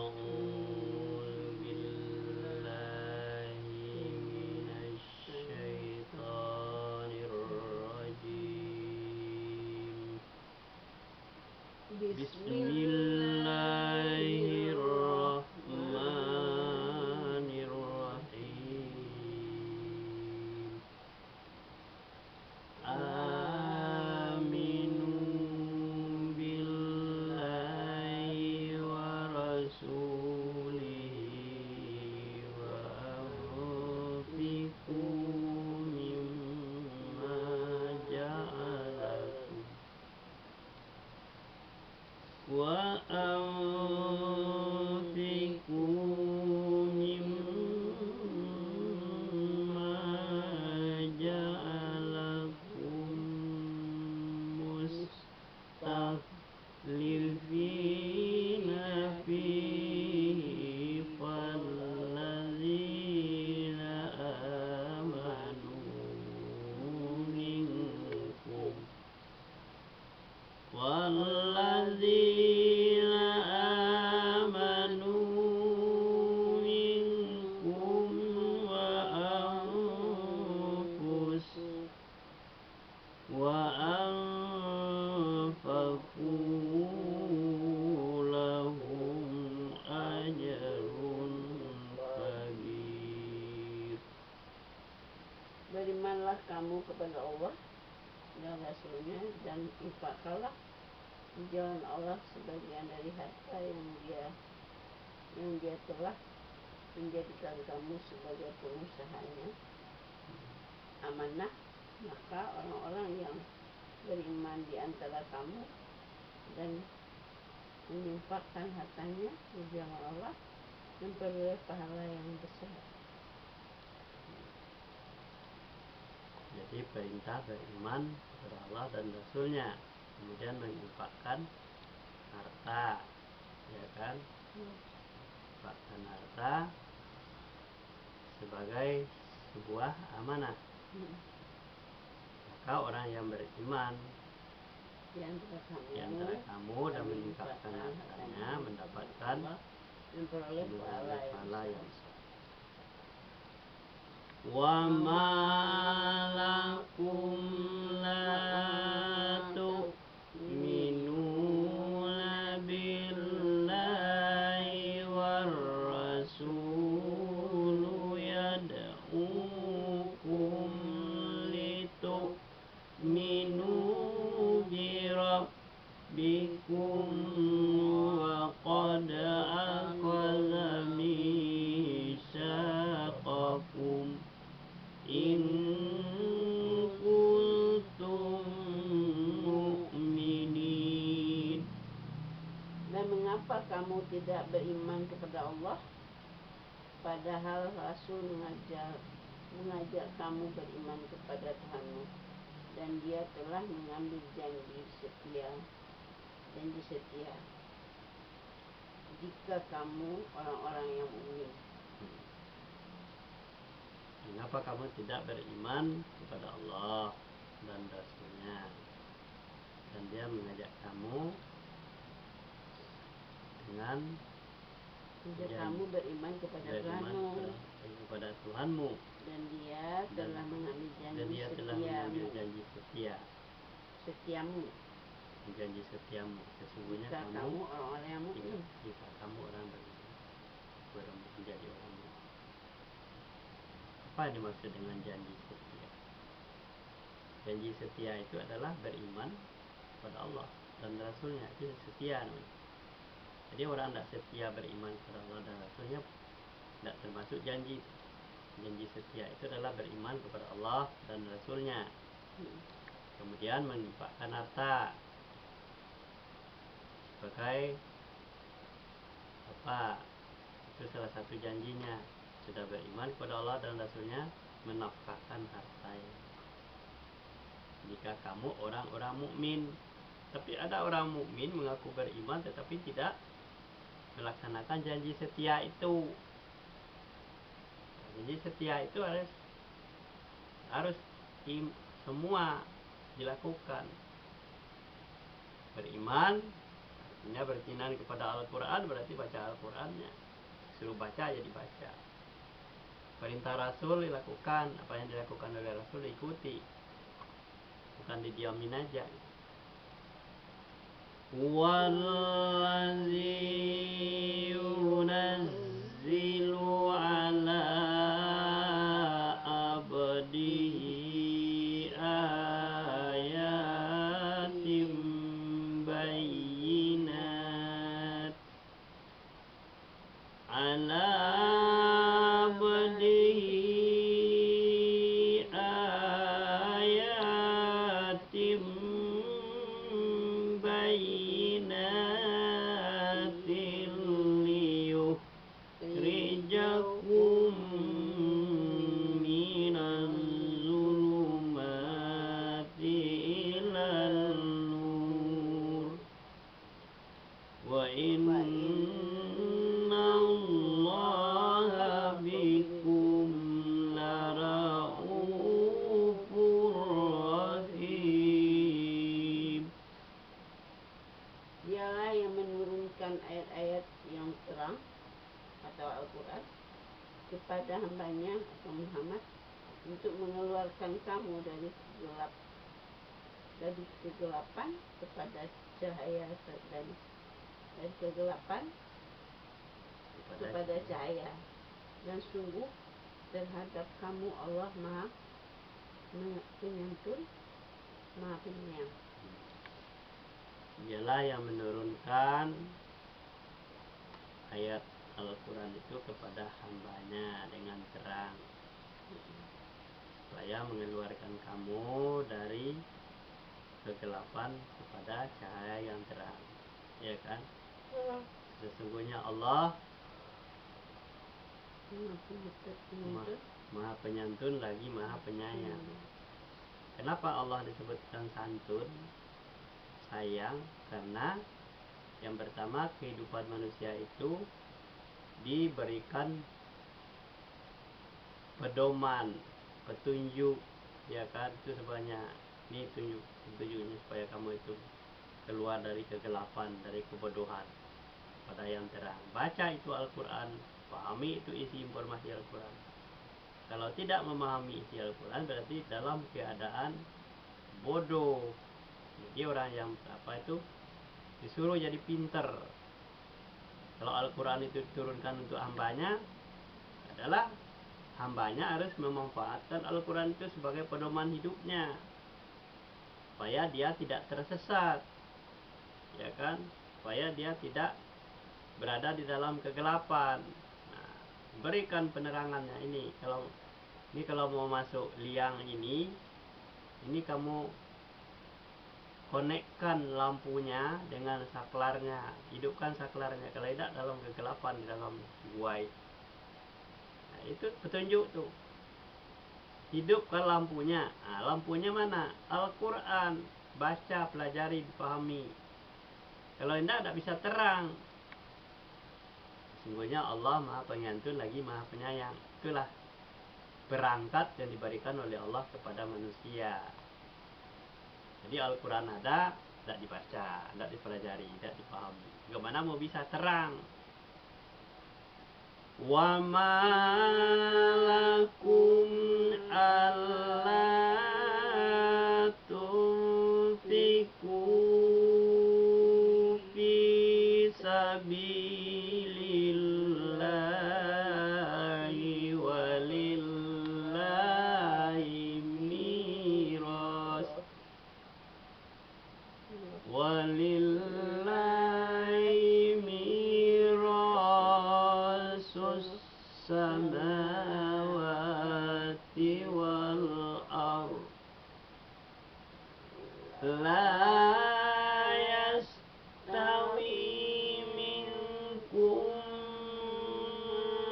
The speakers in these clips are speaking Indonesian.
أعوذ بالله من الشيطان الرجيم. بسم الله الرحمن الرحيم. آمنوا بالله ورسوله وأنفقوا مما جعلكم مستخلفين فيه فالذين آمنوا منكم وأنفقوا لهم أجر كبير. Berimanlah kamu kepada Allah dan Rasulnya, dan infakkanlah di jalan Allah sebagian dari harta yang dia telah menjadikan kamu sebagai pengusahanya amanah. Maka orang-orang yang beriman di antara kamu dan menginfakkan hartanya di jalan Allah memperoleh pahala yang besar. Jadi perintah beriman kepada Allah dan Rasulnya, kemudian menginfakkan harta, ya kan? Infakkan harta sebagai sebuah amanah. Maka orang yang beriman Di antara kamu dan menginfakkan hartanya mendapatkan memperoleh pahala yang besar. Wa ma lakum la tu'minuna billahi war rasulu yad'ukum litu'minu bi rabbikum wa qad akhadha mitsaqakum in kuntum mu'minin. Dan mengapa kamu tidak beriman kepada Allah, padahal Rasul mengajak kamu beriman kepada Tuhanmu, dan dia telah mengambil janji setia jika kamu orang-orang yang mukmin. Mengapa kamu tidak beriman kepada Allah dan Rasulnya, dan dia mengajak kamu dengan kamu beriman kepada Tuhanmu, dan dia telah mengambil janji setiamu. Sesungguhnya jika kamu orang-orang yang mukmin. Jika kamu orang menjadi orang mukmin. Apa yang dimaksud dengan janji setia? Janji setia itu adalah beriman kepada Allah dan Rasulnya, itu setia namanya. Jadi orang tidak setia beriman kepada Allah dan Rasulnya tidak termasuk janji. Janji setia itu adalah beriman kepada Allah dan Rasulnya, kemudian menginfakkan harta sebagai apa? Itu salah satu janjinya. Sudah beriman kepada Allah dan Rasulnya, menafkahkan hartanya. Jika kamu orang-orang mukmin. Tapi ada orang mukmin mengaku beriman tetapi tidak melaksanakan janji setia itu. Janji setia itu harus semua dilakukan. Beriman, Ini berkenan kepada Al-Quran berarti baca Al-Qurannya. Suruh baca ya dibaca. Perintah Rasul dilakukan, apa yang dilakukan oleh Rasul diikuti, bukan didiamin aja. Wallazi yunazzilu ala abdihi ayatim bayyinat ala abdihi ayatim bayyinatin liyukhrijakum minaz zulumati ilal nur wa innallaha bikum laraufur rahim. Dialah yang menurunkan ayat-ayat yang terang atau Al-Quran kepada hambanya atau Muhammad untuk mengeluarkan kamu dari kegelapan kepada cahaya, dan dari kegelapan kepada cahaya. Dan sungguh terhadap kamu Allah Maha Penyantun, Maha Penyayang. Dialah yang menurunkan ayat Al-Quran itu kepada hambanya dengan terang, supaya mengeluarkan kamu dari kegelapan kepada cahaya yang terang, ya kan? Sesungguhnya Allah Maha Penyantun lagi Maha Penyayang. Kenapa Allah disebutkan santun, sayang? Karena yang pertama, kehidupan manusia itu diberikan pedoman, petunjuk, ya kan? Itu sebanyak ini petunjuknya supaya kamu itu keluar dari kegelapan, dari kebodohan pada yang terang. Baca itu Al-Quran, pahami itu isi informasi Al-Quran. Kalau tidak memahami isi Al-Quran berarti dalam keadaan bodoh. Jadi orang yang disuruh jadi pinter. Kalau Al-Quran itu diturunkan untuk hambanya, adalah hambanya harus memanfaatkan Al-Quran itu sebagai pedoman hidupnya, supaya dia tidak tersesat, ya kan? Supaya dia tidak berada di dalam kegelapan. Nah, berikan penerangannya ini. Kalau mau masuk liang ini kamu konekkan lampunya dengan saklarnya, hidupkan saklarnya. Kalau tidak dalam kegelapan, di dalam gua. Nah, itu petunjuk tuh. Hidupkan lampunya. Nah, lampunya mana? Al-Quran. Baca, pelajari, dipahami. Kalau tidak bisa terang. Sesungguhnya Allah Maha Penyantun lagi Maha Penyayang. Itulah perangkat yang diberikan oleh Allah kepada manusia. Jadi Al-Quran ada, tidak dibaca, tidak dipelajari, tidak dipahami. Bagaimana mau bisa terang? Wa ma lakum alla tunfiqu fi sabilillahi walillahi miras mirasus samawati wal ardh la yastawi minkum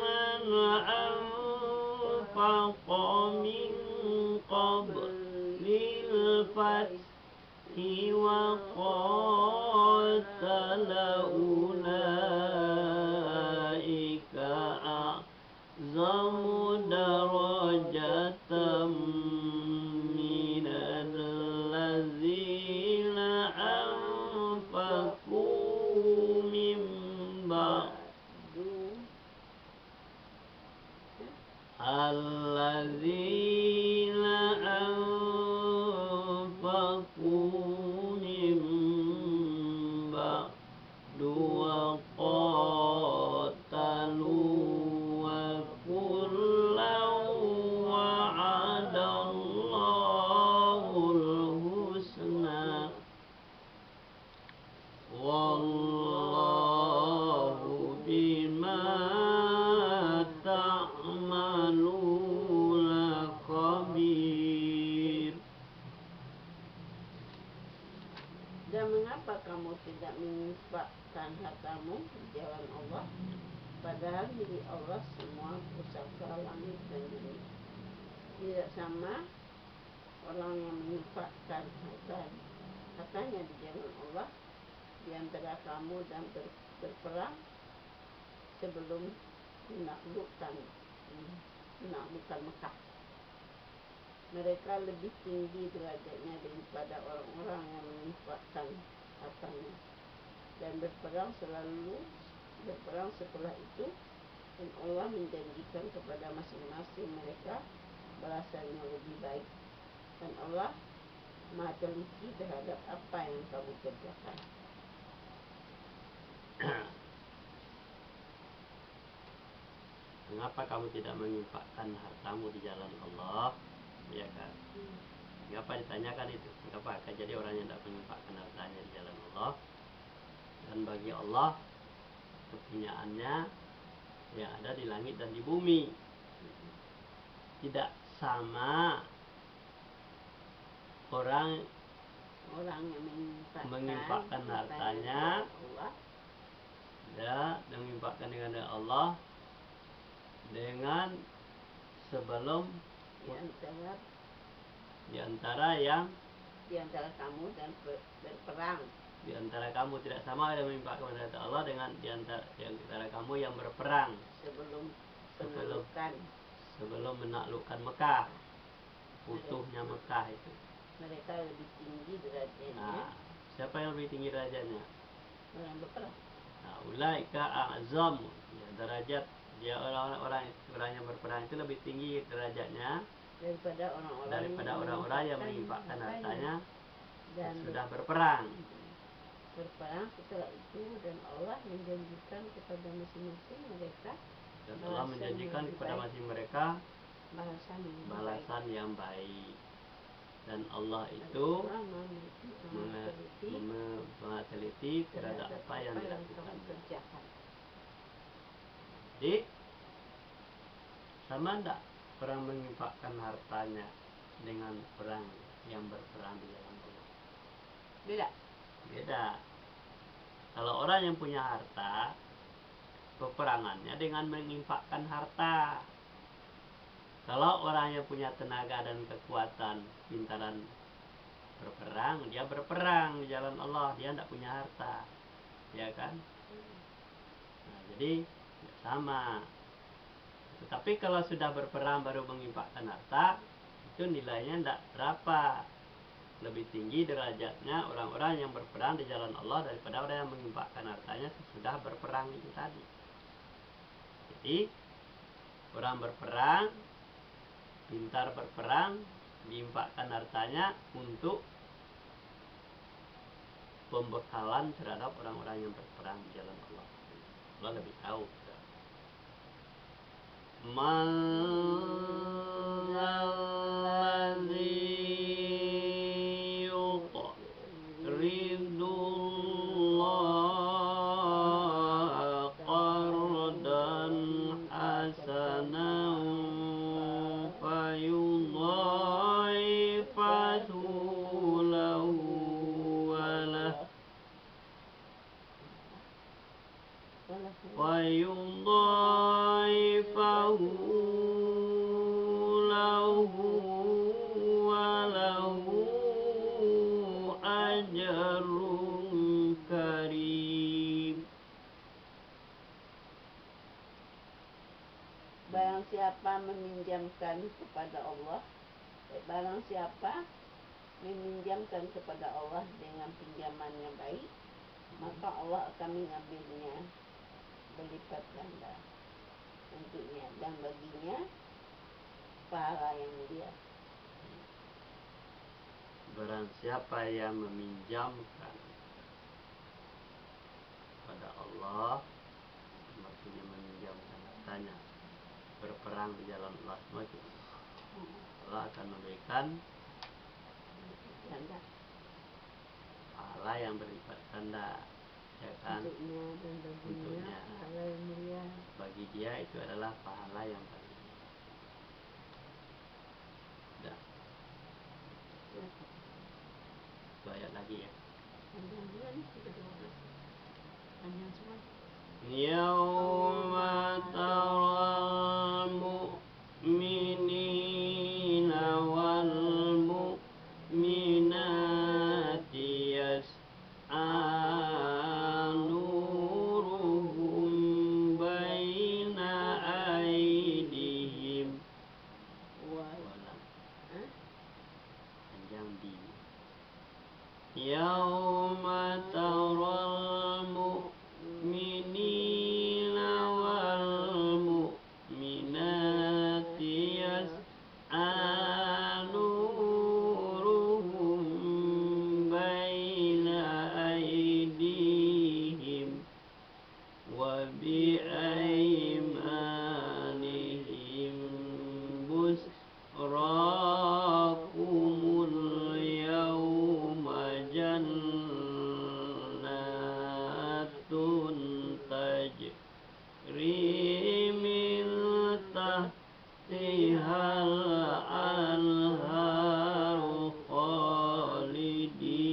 man anfaqa min qablil fathi wa qatala ulaika a'zamu darajatan minal ladzina anfaqu wallahu bima ta'maluna khabir. Dan mengapa kamu tidak menginfakkan hartamu di jalan Allah, padahal milik Allah semua pusaka langit dan bumi? Tidak sama orang yang menginfakkan hartanya di jalan Allah di antara kamu dan berperang sebelum menaklukkan Mekah. Mereka lebih tinggi derajatnya daripada orang-orang yang menginfakkan hartanya dan berperang setelah itu, dan Allah menjanjikan kepada masing-masing mereka balasan yang lebih baik, dan Allah Maha teliti terhadap apa yang kamu kerjakan. Mengapa kamu tidak menginfakkan hartamu di jalan Allah? Ya kan? Mengapa ditanyakan itu? Mengapa akan jadi orang yang tidak menginfakkan hartanya di jalan Allah? Dan bagi Allah kepunyaannya yang ada di langit dan di bumi. Tidak sama orang yang menginfakkan hartanya ya, menginfakkan dengan Allah dengan sebelum di antara kamu dan berperang. Di antara kamu tidak sama ada menginfakkan harta Allah dengan di antara kamu yang berperang sebelum menaklukkan Mekah, utuhnya Mekah itu. Mereka lebih tinggi derajatnya. Nah, siapa yang lebih tinggi derajatnya? Orang berperang. Nah, ulaika a'zam, ya, derajat dia orang yang berperang itu lebih tinggi derajatnya daripada orang-orang yang menginfakkan hartanya dan sudah berperang. Setelah itu, dan Allah menjanjikan kepada masing-masing mereka balasan yang baik. Dan Allah itu meneliti terhadap apa yang dilakukan. Jadi sama enggak orang menginfakkan hartanya dengan orang yang berperang di jalan Allah? Beda. Kalau orang yang punya harta, peperangannya dengan menginfakkan harta. Kalau orang yang punya tenaga dan kekuatan, pintaran berperang, dia berperang di jalan Allah, dia tidak punya harta, ya kan? Nah, jadi sama. Tetapi kalau sudah berperang baru menginfakkan harta, itu nilainya tidak berapa. Lebih tinggi derajatnya orang-orang yang berperang di jalan Allah daripada orang yang menginfakkan hartanya sesudah berperang itu tadi. Jadi orang berperang, pintar berperang, diinfakkan hartanya untuk pembekalan terhadap orang-orang yang berperang di jalan Allah. Allah lebih tahu. ويضاعفه له وله أجر كريم. Barang siapa meminjamkan kepada Allah, dengan pinjaman yang baik, maka Allah akan mengambilnya berlipat ganda untuknya dan baginya pahala yang mulia. Barang siapa yang meminjamkan pada Allah, maksudnya meminjamkan hartanya, berperang di jalan Allah, Allah akan memberikan pahala yang berlipat ganda. ya kan, untuknya dan baginya untuknya. pahala yang mulia. Bagi dia itu adalah pahala yang baik. Udah. Ya, Itu ayat lagi ya. panjang juga nih, sudah 12. Panjang semua. Yauma taral mu'minina wal mu'minati yas'a nuruhum baina aydihim wala Hah? panjang di yauma taral mu'minina wal mu'minati yas'a nuruhum baina aydihim wa bi'aymanihim busrakumul yawma jannatun tajri min tahtihal anharu khalidina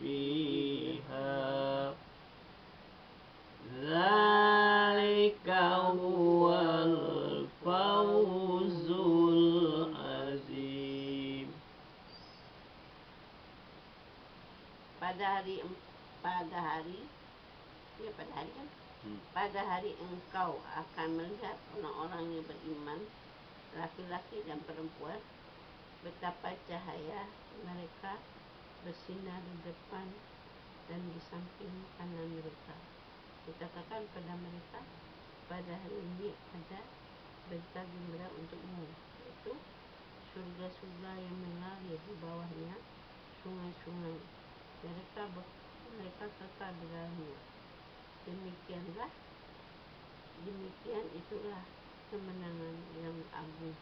fiha dzalika huwal fawzul azim. Pada hari kan? Pada hari engkau akan melihat orang-orang yang beriman, laki-laki dan perempuan, betapa cahaya mereka bersinar di depan dan di samping kanan mereka. Dikatakan pada mereka, pada hari ini ada berita gembira untukmu, yaitu surga-surga yang mengalir di bawahnya sungai-sungai. Mereka kekal di dalamnya. Demikian itulah kemenangan yang agung.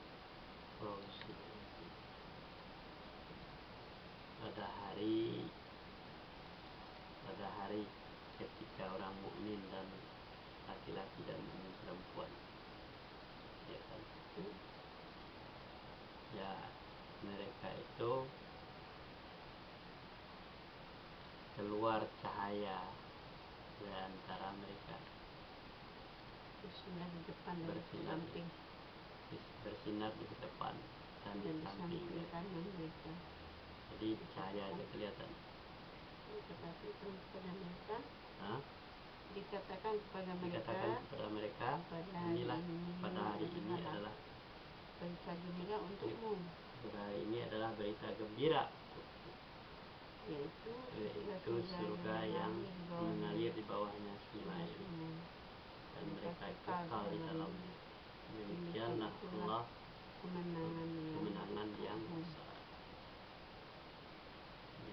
Pada hari ketika orang mukmin dan laki-laki dan mukmin perempuan, ya kan? Ya, mereka itu keluar cahaya di antara mereka, Bersinar di depan dan di samping, bersinar di depan dan di samping kanan mereka. Jadi cahaya aja kelihatan. Dikatakan kepada mereka, inilah pada hari ini adalah berita gembira untukmu. Pada hari ini adalah berita gembira, yaitu surga yang mengalir di bawahnya sungai dan mereka kekal di dalamnya. Demikianlah Allah kemenangan yang besar.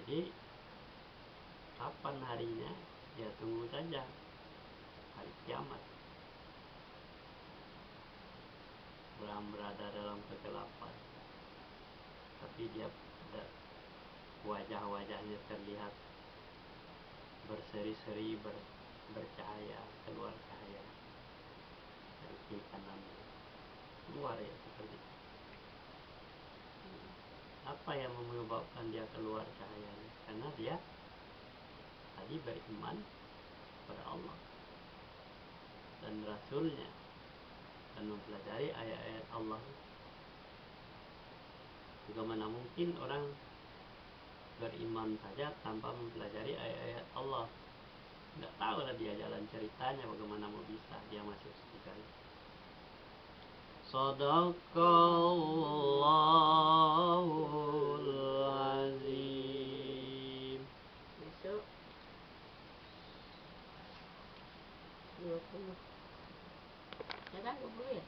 Jadi kapan harinya? Ya tunggu saja hari kiamat. Orang berada dalam kegelapan, tapi dia wajah-wajahnya terlihat berseri-seri, bercahaya, keluar cahaya dari kiri kanannya, keluar ya seperti itu. Apa yang menyebabkan dia keluar cahayanya? Karena dia tadi beriman pada Allah dan Rasulnya dan mempelajari ayat-ayat Allah. Bagaimana mungkin orang beriman saja tanpa mempelajari ayat-ayat Allah? Tidak tahu lah dia jalan ceritanya, bagaimana mau bisa dia masuk surga. Shadaqallahul azim. Besok 20. Ya kan 20 ya?